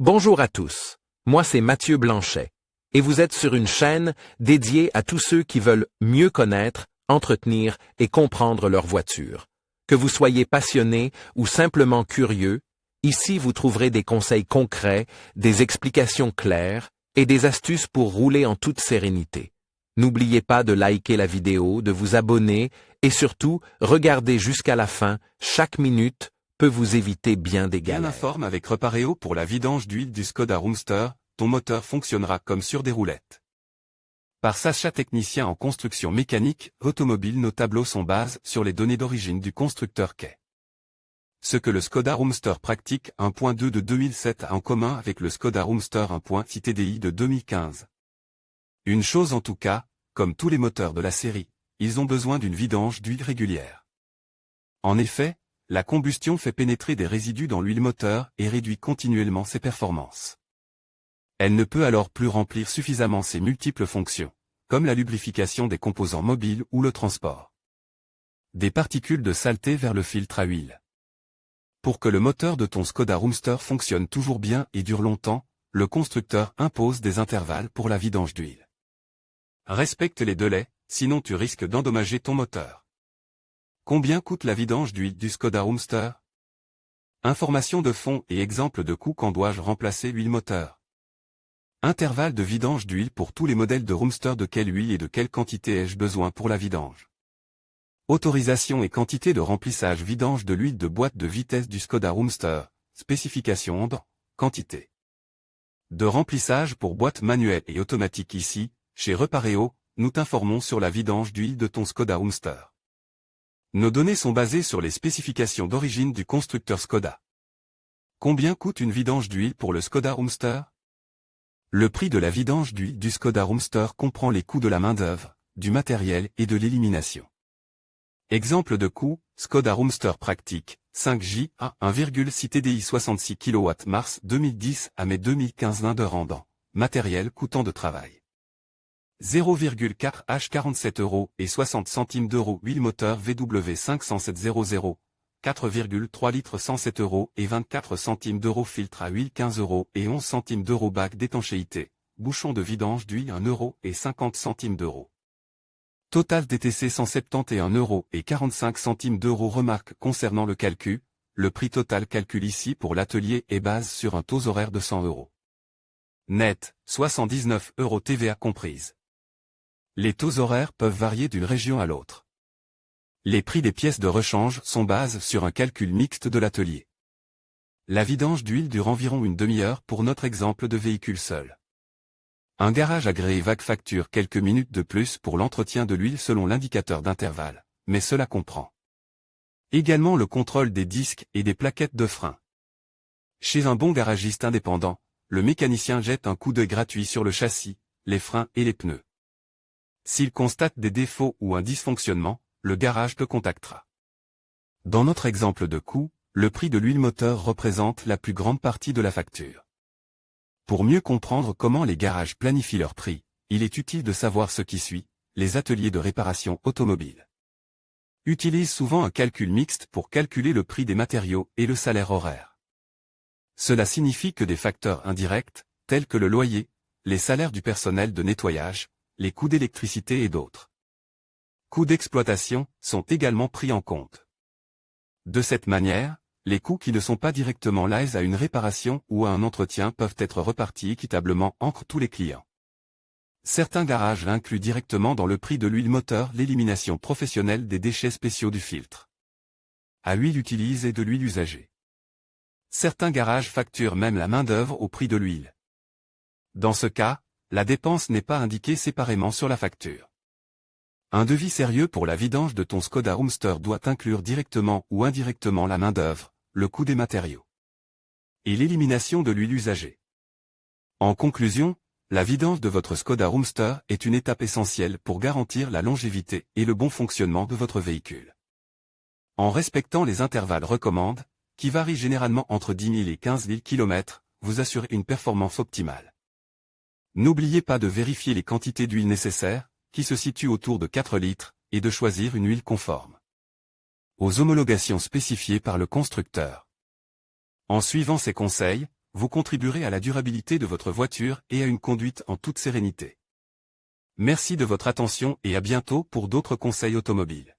Bonjour à tous, moi c'est Mathieu Blanchet, et vous êtes sur une chaîne dédiée à tous ceux qui veulent mieux connaître, entretenir et comprendre leur voiture. Que vous soyez passionné ou simplement curieux, ici vous trouverez des conseils concrets, des explications claires et des astuces pour rouler en toute sérénité. N'oubliez pas de liker la vidéo, de vous abonner et surtout, regardez jusqu'à la fin, chaque minute peut vous éviter bien des galères. Bien informe avec Repareo pour la vidange d'huile du Skoda Roomster, ton moteur fonctionnera comme sur des roulettes. Par Sacha, technicien en construction mécanique automobile, nos tableaux sont basés sur les données d'origine du constructeur qu'est. Ce que le Skoda Roomster Practic 1.2 de 2007 a en commun avec le Skoda Roomster 1.6 TDI de 2015. Une chose en tout cas, comme tous les moteurs de la série, ils ont besoin d'une vidange d'huile régulière. En effet, la combustion fait pénétrer des résidus dans l'huile moteur et réduit continuellement ses performances. Elle ne peut alors plus remplir suffisamment ses multiples fonctions, comme la lubrification des composants mobiles ou le transport des particules de saleté vers le filtre à huile. Pour que le moteur de ton Skoda Roomster fonctionne toujours bien et dure longtemps, le constructeur impose des intervalles pour la vidange d'huile. Respecte les délais, sinon tu risques d'endommager ton moteur. Combien coûte la vidange d'huile du Skoda Roomster? Information de fond et exemple de coût. Quand dois-je remplacer l'huile moteur? Intervalle de vidange d'huile pour tous les modèles de Roomster. De quelle huile et de quelle quantité ai-je besoin pour la vidange? Autorisation et quantité de remplissage. Vidange de l'huile de boîte de vitesse du Skoda Roomster. Spécification onde, quantité de remplissage pour boîte manuelle et automatique. Ici, chez Repareo, nous t'informons sur la vidange d'huile de ton Skoda Roomster. Nos données sont basées sur les spécifications d'origine du constructeur Skoda. Combien coûte une vidange d'huile pour le Skoda Roomster? Le prix de la vidange d'huile du Skoda Roomster comprend les coûts de la main-d'œuvre, du matériel et de l'élimination. Exemple de coût, Skoda Roomster Practic, 5J à 1,6 TDI 66 kW mars 2010 à mai 2015. Main d'œuvre rendant, matériel coûtant de travail 0,4 H 47 € et 60 centimes d'euros. Huile moteur VW 50700, 4,3 litres 107 € et 24 centimes d'euros. Filtre à huile 15 € et 11 centimes d'euros. Bac d'étanchéité, bouchon de vidange d'huile 1 € et 50 centimes d'euros. Total DTC 171 € et 45 centimes d'euros. Remarque concernant le calcul, le prix total calculé ici pour l'atelier est basé sur un taux horaire de 100 €. Net, 79 € TVA comprise. Les taux horaires peuvent varier d'une région à l'autre. Les prix des pièces de rechange sont basés sur un calcul mixte de l'atelier. La vidange d'huile dure environ une demi-heure pour notre exemple de véhicule seul. Un garage agréé vague facture quelques minutes de plus pour l'entretien de l'huile selon l'indicateur d'intervalle, mais cela comprend également le contrôle des disques et des plaquettes de frein. Chez un bon garagiste indépendant, le mécanicien jette un coup d'œil gratuit sur le châssis, les freins et les pneus. S'il constate des défauts ou un dysfonctionnement, le garage te contactera. Dans notre exemple de coût, le prix de l'huile moteur représente la plus grande partie de la facture. Pour mieux comprendre comment les garages planifient leurs prix, il est utile de savoir ce qui suit. Les ateliers de réparation automobile utilisent souvent un calcul mixte pour calculer le prix des matériaux et le salaire horaire. Cela signifie que des facteurs indirects, tels que le loyer, les salaires du personnel de nettoyage, les coûts d'électricité et d'autres coûts d'exploitation sont également pris en compte. De cette manière, les coûts qui ne sont pas directement liés à une réparation ou à un entretien peuvent être repartis équitablement entre tous les clients. Certains garages incluent directement dans le prix de l'huile moteur l'élimination professionnelle des déchets spéciaux du filtre à huile utilisée et de l'huile usagée. Certains garages facturent même la main-d'œuvre au prix de l'huile. Dans ce cas, la dépense n'est pas indiquée séparément sur la facture. Un devis sérieux pour la vidange de ton Skoda Roomster doit inclure directement ou indirectement la main-d'œuvre, le coût des matériaux et l'élimination de l'huile usagée. En conclusion, la vidange de votre Skoda Roomster est une étape essentielle pour garantir la longévité et le bon fonctionnement de votre véhicule. En respectant les intervalles recommandés, qui varient généralement entre 10 000 et 15 000 km, vous assurez une performance optimale. N'oubliez pas de vérifier les quantités d'huile nécessaires, qui se situent autour de 4 litres, et de choisir une huile conforme aux homologations spécifiées par le constructeur. En suivant ces conseils, vous contribuerez à la durabilité de votre voiture et à une conduite en toute sérénité. Merci de votre attention et à bientôt pour d'autres conseils automobiles.